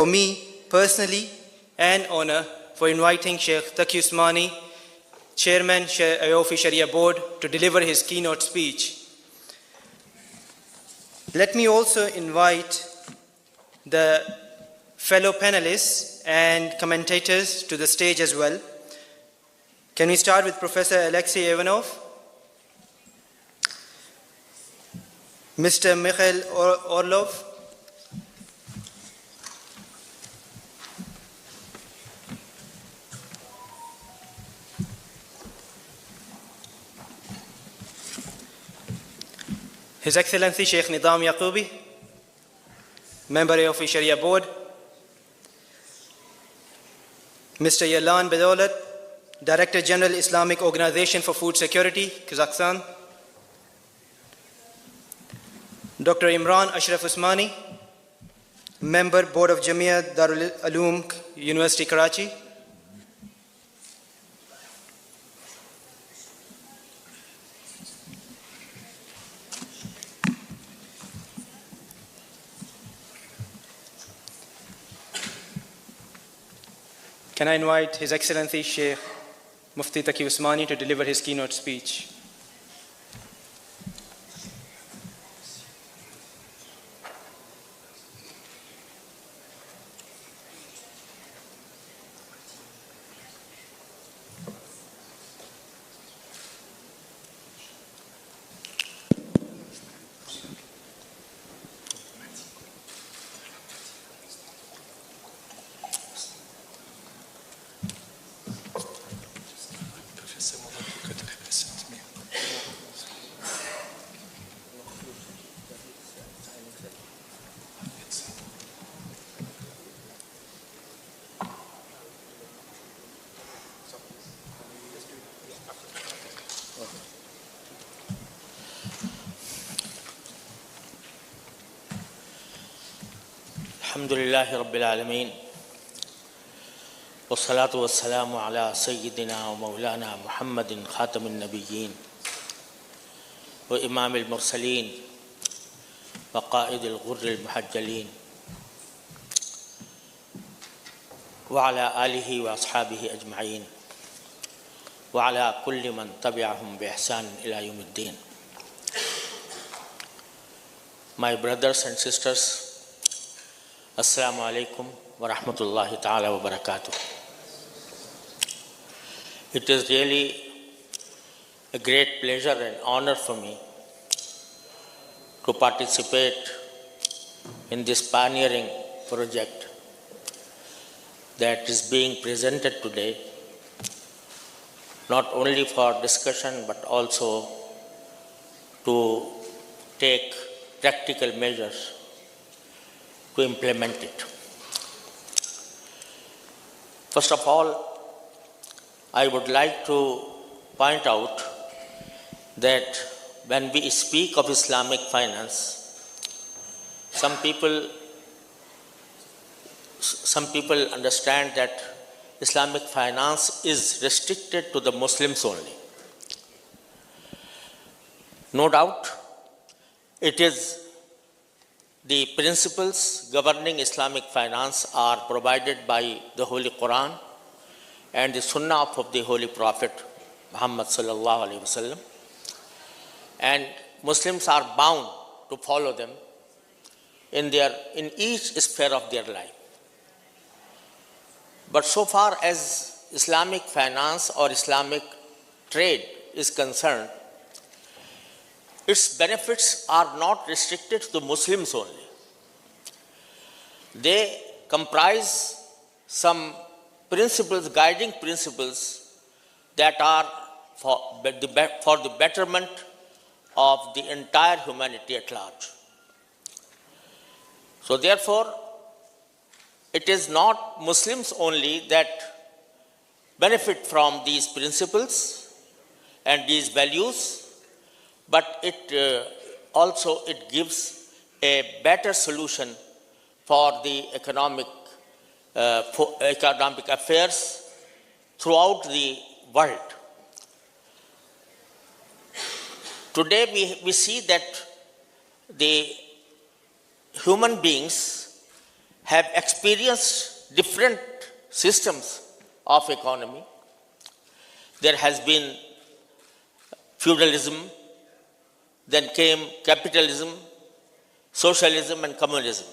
for me personally an honor for inviting Sheikh Taqi Usmani, Chairman Ayofi Sharia Board, to deliver his keynote speech. Let me also invite the fellow panelists and commentators to the stage as well. Can we start with Professor Alexei Ivanov, Mr. Mikhail Orlov, His Excellency Sheikh Nidam Yaqubi, Member of the Sharia Board, Mr. Yalan Bedolat, Director General Islamic Organization for Food Security, Kazakhstan, Dr. Imran Ashraf Usmani, Member Board of Jamia Darul Uloom, University Karachi, Can I invite His Excellency Sheikh Mufti Taqi Usmani to deliver his keynote speech? الحمد لله رب العالمين والصلاة والسلام على سيدنا ومولانا محمد خاتم النبيين وإمام المرسلين وقائد الغر المحجلين وعلى آله وأصحابه أجمعين وعلى كل من تبعهم بإحسان إلى يوم الدين. My brothers and sisters, Assalamu alaikum wa rahmatullahi ta'ala wa barakatuh. It is really a great pleasure and honor for me to participate in this pioneering project that is being presented today, not only for discussion but also to take practical measures to implement it. First of all, I would like to point out that when we speak of Islamic finance, some people understand that Islamic finance is restricted to the Muslims only. No doubt, it is the principles governing Islamic finance are provided by the Holy Quran and the Sunnah of the Holy Prophet Muhammad sallallahu alaihi wasallam, and Muslims are bound to follow them in each sphere of their life. But so far as Islamic finance or Islamic trade is concerned, its benefits are not restricted to Muslims only. They comprise some principles, guiding principles that are for the betterment of the entire humanity at large. So therefore, it is not Muslims only that benefit from these principles and these values, but it gives a better solution for the economic affairs throughout the world. Today we see that the human beings have experienced different systems of economy. There has been feudalism, then came capitalism, socialism, and communism.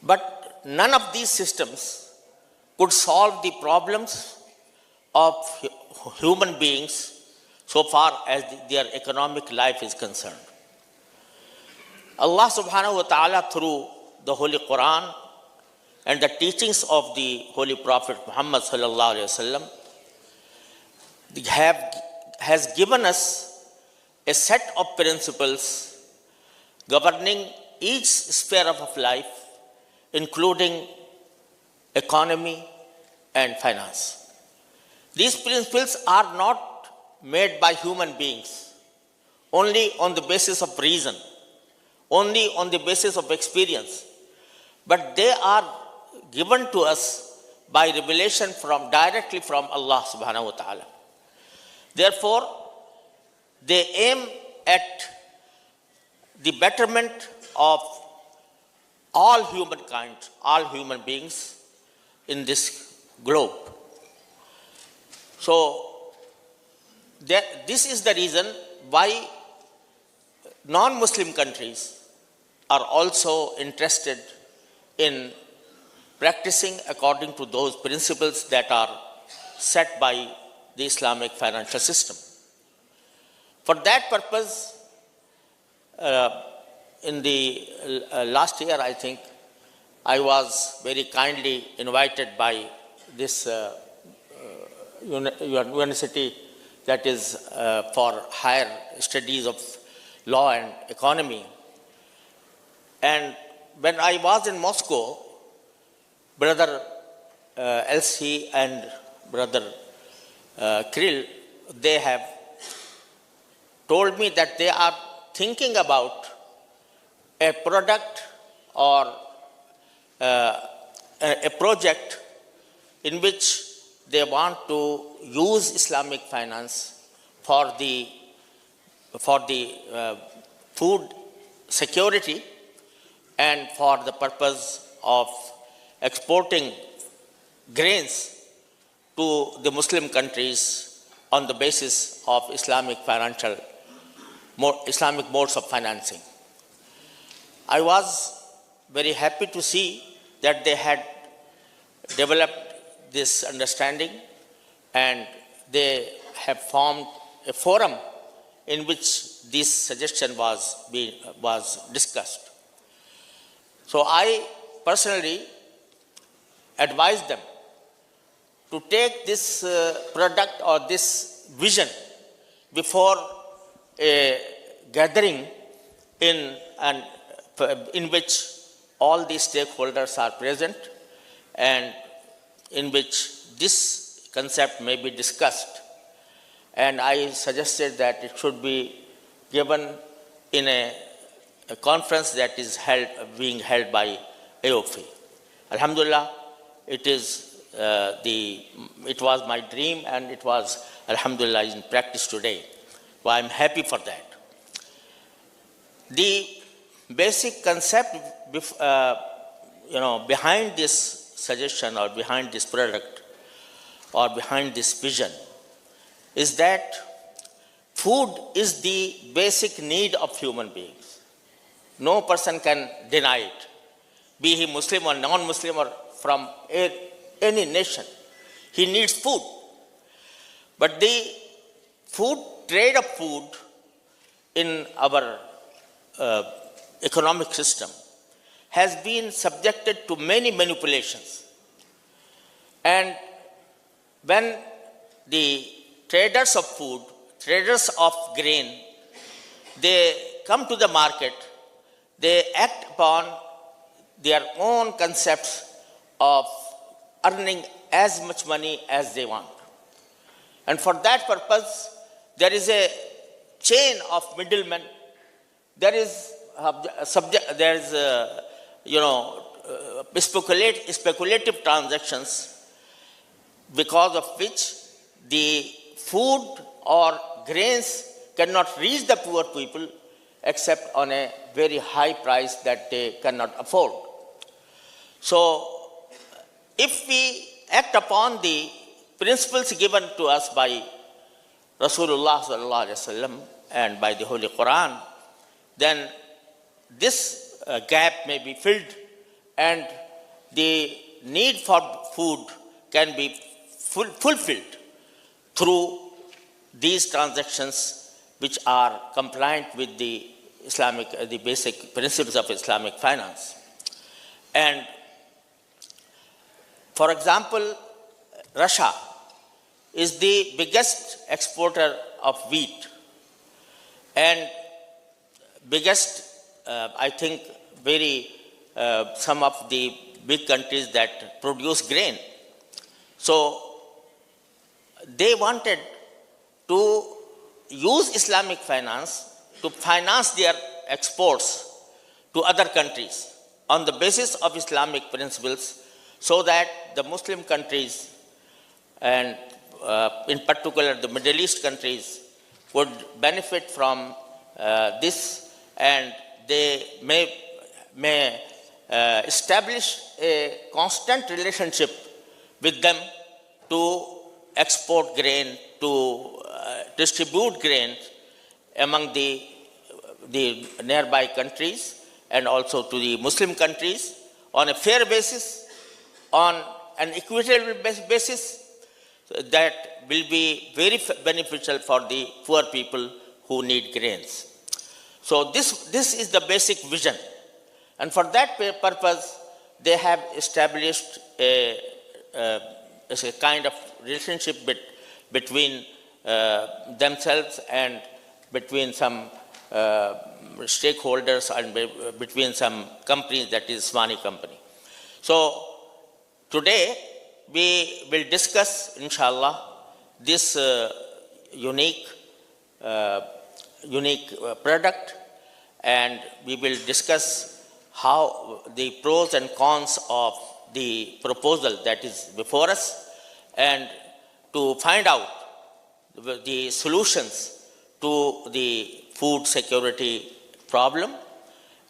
But none of these systems could solve the problems of human beings so far as their economic life is concerned. Allah subhanahu wa ta'ala, through the Holy Quran and the teachings of the Holy Prophet Muhammad sallallahu alaihi wasallam, has given us a set of principles governing each sphere of life, including economy and finance. These principles are not made by human beings only on the basis of reason, only on the basis of experience, but they are given to us by revelation directly from Allah subhanahu wa ta'ala. Therefore, they aim at the betterment of all humankind, all human beings in this globe. So, this is the reason why non-Muslim countries are also interested in practicing according to those principles that are set by the Islamic financial system. For that purpose, in the last year, I think, I was very kindly invited by this university that is for higher studies of law and economy. And when I was in Moscow, Brother LC and Brother Kirill, they have told me that they are thinking about a product or a project in which they want to use Islamic finance for the food security and for the purpose of exporting grains to the Muslim countries on the basis of Islamic modes of financing. I was very happy to see that they had developed this understanding and they have formed a forum in which this suggestion was discussed. So I personally advise them to take this product or this vision before a gathering in which all the stakeholders are present and in which this concept may be discussed. And I suggested that it should be given in a conference that is being held by AOFI. Alhamdulillah, it was my dream and it was, alhamdulillah, in practice today. Well, I'm happy for that. The basic concept behind this suggestion or behind this product or behind this vision is that food is the basic need of human beings. No person can deny it, be he Muslim or non-Muslim or from any nation. He needs food. But the trade of food in our economic system has been subjected to many manipulations. And when the traders of food, traders of grain, they come to the market, they act upon their own concepts of earning as much money as they want. And for that purpose, there is a chain of middlemen. There is speculative transactions because of which the food or grains cannot reach the poor people except on a very high price that they cannot afford. So, if we act upon the principles given to us by Rasulullah sallallahu alaihi wasallam and by the Holy Quran, then this gap may be filled and the need for food can be fulfilled through these transactions which are compliant with the the basic principles of Islamic finance. And for example, Russia is the biggest exporter of wheat and biggest, I think, some of the big countries that produce grain. So they wanted to use Islamic finance to finance their exports to other countries on the basis of Islamic principles, so that the Muslim countries and in particular the Middle East countries would benefit from this, and they may establish a constant relationship with them to export grain, to distribute grain among the nearby countries and also to the Muslim countries on a fair basis, on an equitable basis, that will be very beneficial for the poor people who need grains. So this is the basic vision. And for that purpose, they have established a kind of relationship between themselves and between some stakeholders and between some companies, that is Swani company. So today we will discuss, inshallah, this unique product, and we will discuss how the pros and cons of the proposal that is before us, and to find out the solutions to the food security problem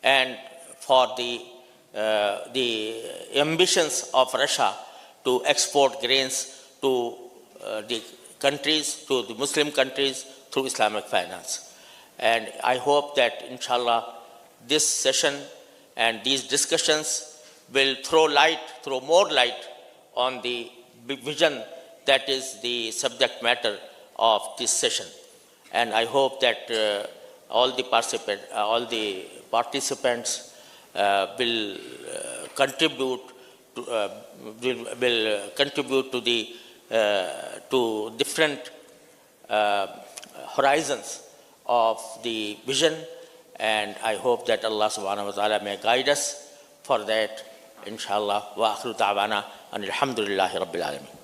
and for the ambitions of Russia to export grains to the countries, to the Muslim countries through Islamic finance. And I hope that, inshallah, this session and these discussions will throw more light on the vision that is the subject matter of this session. And I hope that all the participants will contribute to the to different horizons of the vision, and I hope that Allah subhanahu wa ta'ala may guide us for that, inshallah. Wa akhiru da'wana and alhamdulillahi rabbil alamin.